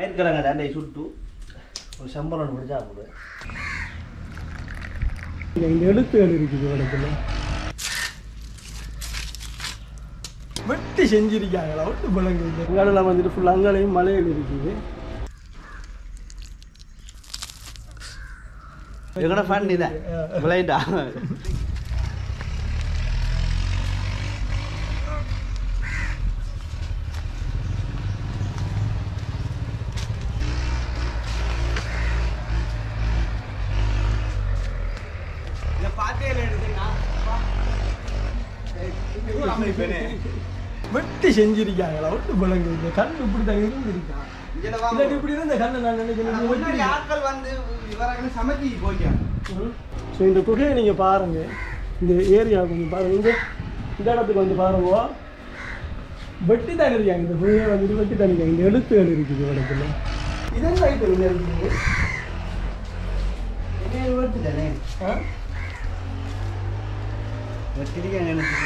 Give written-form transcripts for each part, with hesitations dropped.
பயிர்க்கிழங்க டேண்டை சுட்டு ஒரு சம்பளம் பிடிச்சா போடு. இந்த எழுத்துகள் இருக்குது இடத்துல வெட்டி செஞ்சிருக்காங்களா ஒட்டு பழங்க. அங்காடெல்லாம் வந்துட்டு ஃபுல்லாக அங்காலையும் மலைகள் இருக்குது. எங்கட ஃபன் இதான் விளையாண்டா வெட்டி செஞ்சிருக்காங்களா ஒட்டு பழங்க. இந்த கண் இப்படி தான் இருந்திருக்கான். இப்படி இருந்த கண்ணை நான் நினைக்கிறேன் ஆட்கள் வந்து இவரை சமைச்சி போய்க்காங்க. ஸோ இந்த குகையை நீங்கள் பாருங்கள், இந்த ஏரியா கொஞ்சம் பாருங்கள். இந்த இடத்துக்கு வந்து பாருங்க, வெட்டி தான் இருக்காங்க. இந்த குகையை வந்துட்டு வெட்டி தான் இருக்காங்க. இந்த எழுத்துகள் இருக்குது இடத்துல. இதெல்லாம் ரைட்டு இல்லை இருக்குது. வெட்டு தானே வெட்டிருக்காங்க. எனக்கு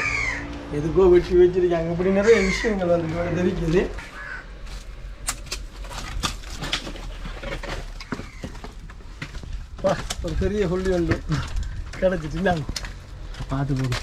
எதுக்கோ வெட்டி வச்சிருக்காங்க. இப்படி நிறைய விஷயங்கள் வந்து தெரிக்குது. ஒரு பெரிய கொல்லி ஒன்று கிடச்சிட்டு இந்தாங்க பார்த்து போடும்.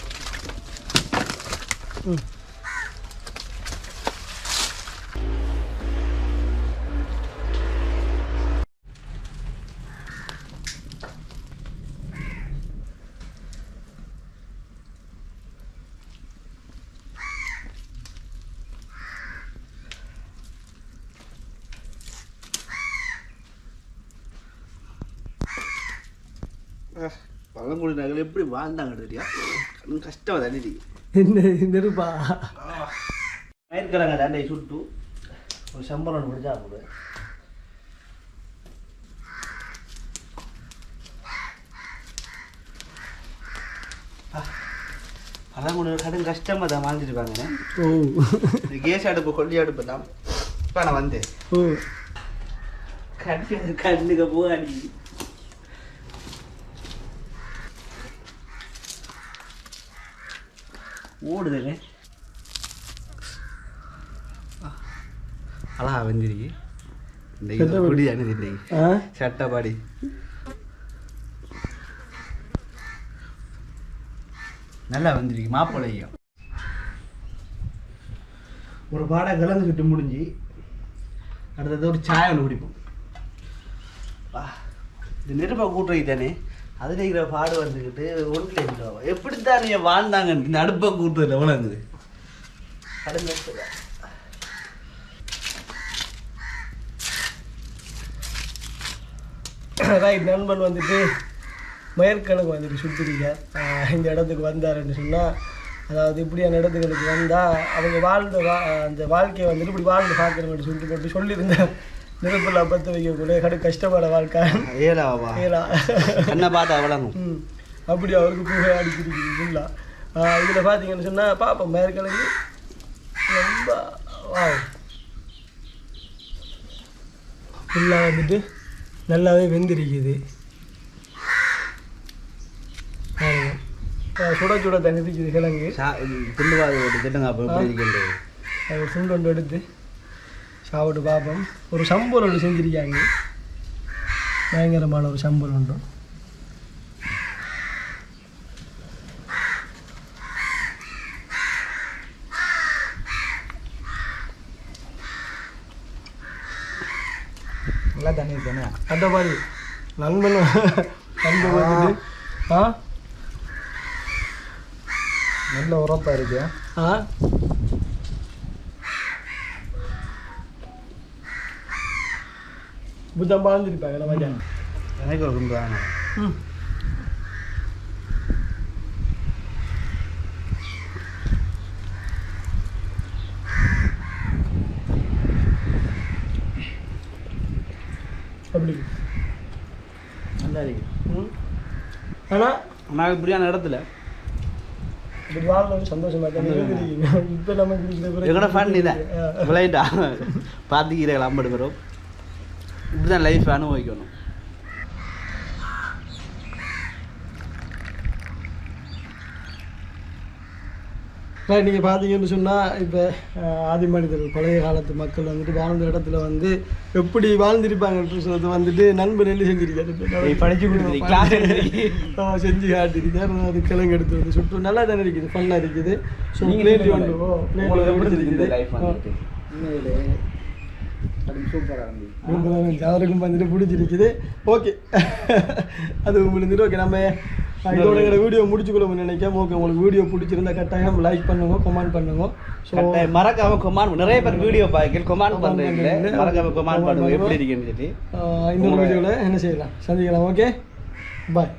பழங்குடி நகரில் எப்படி வாழ்ந்தாங்க தெரியா? கஷ்டம் தானே. என்ன நெருப்பா பயிர்க்கிழங்க டேண்டை சுட்டு ஒரு சம்பளம் பிடிச்சா போடு. பழங்குடி கடும் கஷ்டமாக தான் வாழ்ந்துருப்பாங்க. கேஸ் அடுப்பு கொல்லி அடுப்பு தான் இப்போ நான் வந்தேன். கண்ணுக்கு போகாடி ஓடுதுங்க. அழகா வந்துருக்கு. இந்த குடி அனுதி சட்டப்பாடி நல்லா வந்துருக்கு. மாப்பிள்ளையும் ஒரு பாடை கிழங்கு சுட்டு முடிஞ்சு அடுத்தது ஒரு சாயம் ஒன்று குடிப்போம். இந்த நெருப்பை கூட்டுறது தானே அதில் இருக்கிற பாடு வந்துக்கிட்டு ஒன்றில் இருக்கிறோம். எப்படித்தான் நீங்கள் வாழ்ந்தாங்க இந்த அடுப்பை கூட்டுறதுல எவ்வளோங்குது கடுங்க. ரைட், நண்பன் வந்துட்டு மயற்கிழங்கு வந்துட்டு சுற்றிருக்க இந்த இடத்துக்கு வந்தாருன்னு சொன்னால், அதாவது இப்படியான இடத்துகளுக்கு வந்தால் அவங்க வாழ்ந்த அந்த வாழ்க்கையை வந்துட்டு இப்படி வாழ்ந்து பார்க்கணும்னு சொல்லிட்டு போட்டு சொல்லியிருந்தேன். நெருப்பெல்லாம் பற்ற வைக்கக்கூடிய கஷ்டப்பட வாழ்க்கை ஏலா என்ன பார்த்தா வளங்கும். அப்படி அவருக்கு புகை அடிச்சிருக்குது ஃபுல்லாக. இதில் பார்த்தீங்கன்னு சொன்னால் பார்ப்போம் மேற்கிழங்கு ரொம்ப ஃபுல்லாக வந்துட்டு நல்லாவே வெந்திருக்குது. சுட சுட தண்ணி இருக்குது கிழங்கு. அது சுண்டு ஒன்று எடுத்து சாப்பிட்டு பார்ப்போம். ஒரு சம்பல் ஒன்று செஞ்சுருக்காங்க, பயங்கரமான ஒரு சம்பல் ஒன்று. நல்லா தண்ணி தானே அந்த மாதிரி நண்பன் நண்பன் வந்துட்டு நல்ல உரப்பாக இருக்கு. புத்தம் பாழ்ந்துருப்பாங்க நம்ம எனக்கு ஒரு குண்டு வாங்க. அப்படி நல்லா இருக்கு. ஆனால் நான் இப்படியான இடத்துல இப்படி வாழ்றது சந்தோஷமா தான். இப்போ நமக்கு எங்கட ஃபன் இதான் விளையாண்டா பார்த்துக்கிறீர்கள். ஐம்பது பேரும் இப்படி தான் லைஃப் அனுபவிக்கணும். நீங்கள் பார்த்தீங்கன்னு சொன்னால் இப்போ ஆதி மனிதர்கள் பழைய காலத்து மக்கள் வந்துட்டு வாழ்ந்த இடத்துல வந்து எப்படி வாழ்ந்திருப்பாங்கன்னு சொல்றது வந்துட்டு நண்பர் என்ன செஞ்சிருக்காரு படிச்சு கொடுத்துருக்கீங்க செஞ்சு காட்டிருக்காரு. அது கிழங்கு எடுத்து வந்து சுற்று நல்லா தானே இருக்குது, ஃபன்னாக இருக்குது. ஸோ பிளேட் ஒன்று அவருக்கும் வந்துட்டு பிடிச்சிருக்குது. ஓகே அது உங்களுக்கு ஓகே. நம்ம இதோட எங்களை வீடியோ முடிச்சுக்கொள்ளணும்னு நினைக்கிறேன். ஓகே, உங்களுக்கு வீடியோ பிடிச்சிருந்தா கட்டாயம் லைக் பண்ணுங்க, கமெண்ட் பண்ணுங்க. ஸோ மறக்காம கமெண்ட், நிறைய பேர் வீடியோ பார்க்க கமெண்ட் பண்ணுறீங்க, மறக்காம கமெண்ட் பண்ணுங்க எப்படி இருக்குன்னு சொல்லி. இன்னொரு வீடியோவில் என்ன செய்யலாம், சந்திக்கலாம். ஓகே, பாய்.